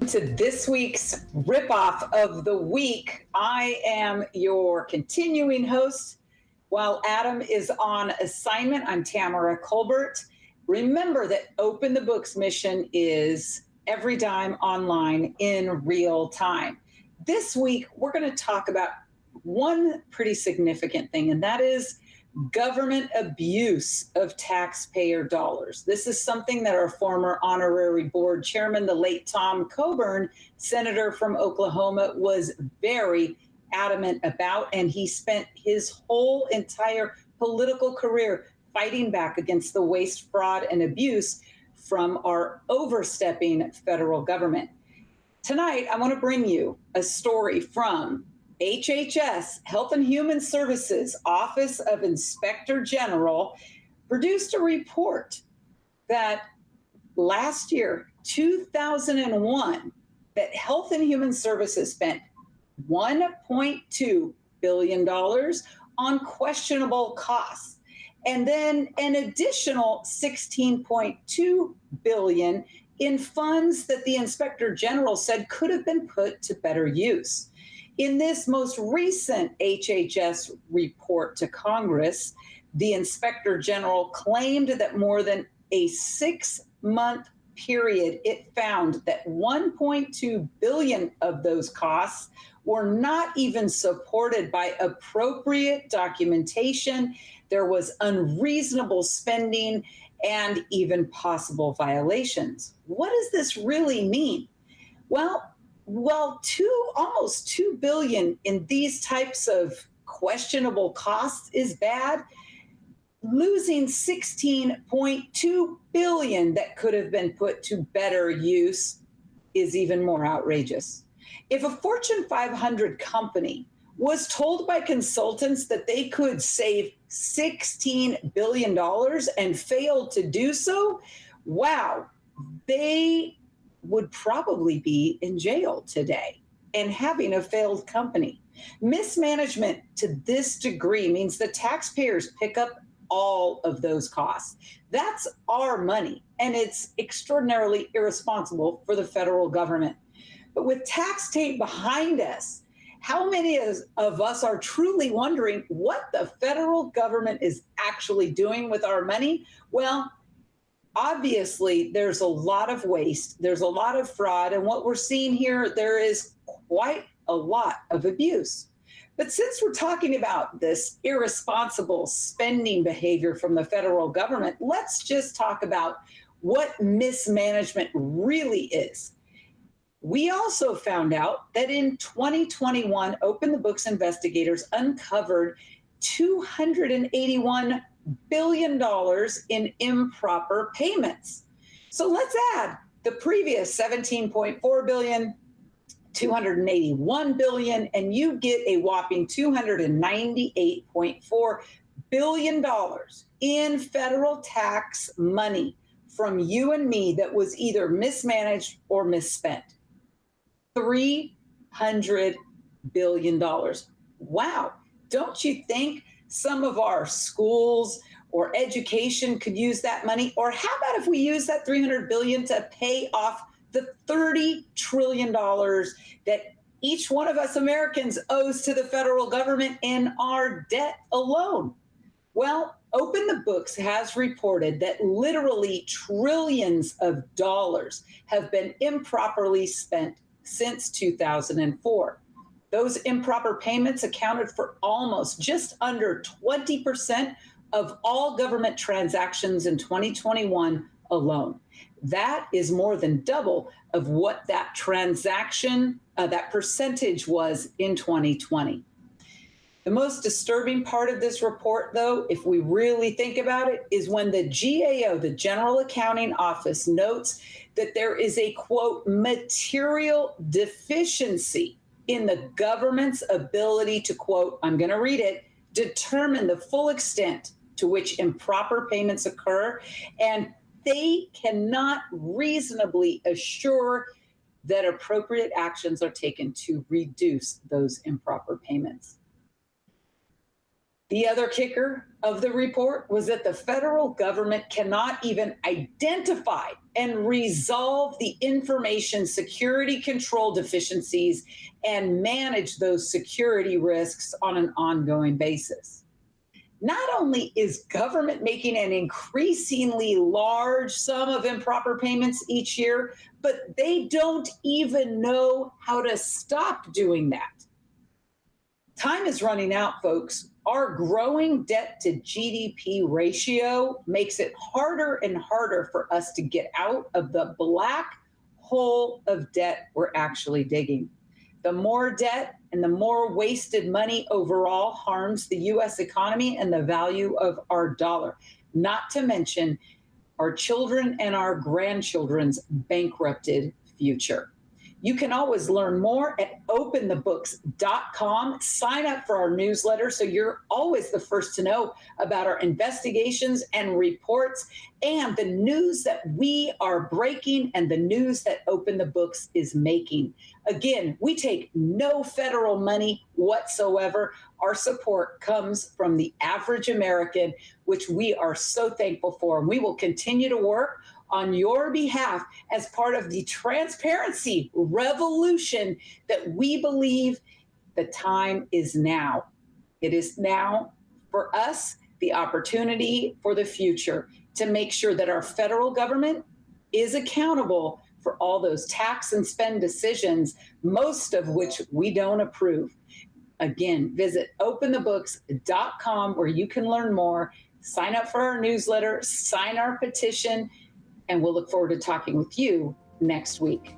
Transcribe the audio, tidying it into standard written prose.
To this week's ripoff of the week. I am your continuing host while Adam is on assignment. I'm Tamara Colbert. Remember that Open the Books mission is every dime online in real time. This week, we're going to talk about one pretty significant thing, and that is government abuse of taxpayer dollars. This is something that our former honorary board chairman, the late Tom Coburn, senator from Oklahoma, was very adamant about, and he spent his whole entire political career fighting back against the waste, fraud, and abuse from our overstepping federal government. Tonight, I want to bring you a story from HHS, Health and Human Services, Office of Inspector General, produced a report that last year, 2001, that Health and Human Services spent $1.2 billion on questionable costs, and then an additional $16.2 billion in funds that the Inspector General said could have been put to better use. In this most recent HHS report to Congress, the Inspector General claimed that more than a 6-month period, it found that 1.2 billion of those costs were not even supported by appropriate documentation. There was unreasonable spending and even possible violations. What does this really mean? Well, almost $2 billion in these types of questionable costs is bad. Losing $16.2 billion that could have been put to better use is even more outrageous. If a Fortune 500 company was told by consultants that they could save $16 billion and failed to do so, wow, they would probably be in jail today and having a failed company. Mismanagement to this degree means the taxpayers pick up all of those costs. That's our money, and it's extraordinarily irresponsible for the federal government. But with tax tape behind us, how many of us are truly wondering what the federal government is actually doing with our money? Well, obviously, there's a lot of waste, there's a lot of fraud, and what we're seeing here, there is quite a lot of abuse. But since we're talking about this irresponsible spending behavior from the federal government, let's just talk about what mismanagement really is. We also found out that in 2021, Open the Books investigators uncovered $281 billion in improper payments. So let's add the previous $17.4 billion, $281 billion, and you get a whopping $298.4 billion in federal tax money from you and me that was either mismanaged or misspent. $300 billion. Wow. Don't you think some of our schools or education could use that money? Or how about if we use that $300 billion to pay off the $30 trillion that each one of us Americans owes to the federal government in our debt alone? Well, Open the Books has reported that literally trillions of dollars have been improperly spent since 2004. Those improper payments accounted for almost just under 20% of all government transactions in 2021 alone. That is more than double of what that that percentage was in 2020. The most disturbing part of this report, though, if we really think about it, is when the GAO, the General Accounting Office, notes that there is a, quote, material deficiency in the government's ability to, quote, I'm going to read it, determine the full extent to which improper payments occur, and they cannot reasonably assure that appropriate actions are taken to reduce those improper payments. The other kicker of the report was that the federal government cannot even identify and resolve the information security control deficiencies and manage those security risks on an ongoing basis. Not only is government making an increasingly large sum of improper payments each year, but they don't even know how to stop doing that. Time is running out, folks. Our growing debt to GDP ratio makes it harder and harder for us to get out of the black hole of debt we're actually digging. The more debt and the more wasted money overall harms the US economy and the value of our dollar, not to mention our children and our grandchildren's bankrupted future. You can always learn more at openthebooks.com. Sign up for our newsletter so you're always the first to know about our investigations and reports and the news that we are breaking and the news that Open the Books is making. Again, we take no federal money whatsoever. Our support comes from the average American, which we are so thankful for. And we will continue to work on your behalf as part of the transparency revolution that we believe the time is now. It is now for us the opportunity for the future to make sure that our federal government is accountable for all those tax and spend decisions, most of which we don't approve. Again, visit openthebooks.com where you can learn more, sign up for our newsletter, sign our petition, and we'll look forward to talking with you next week.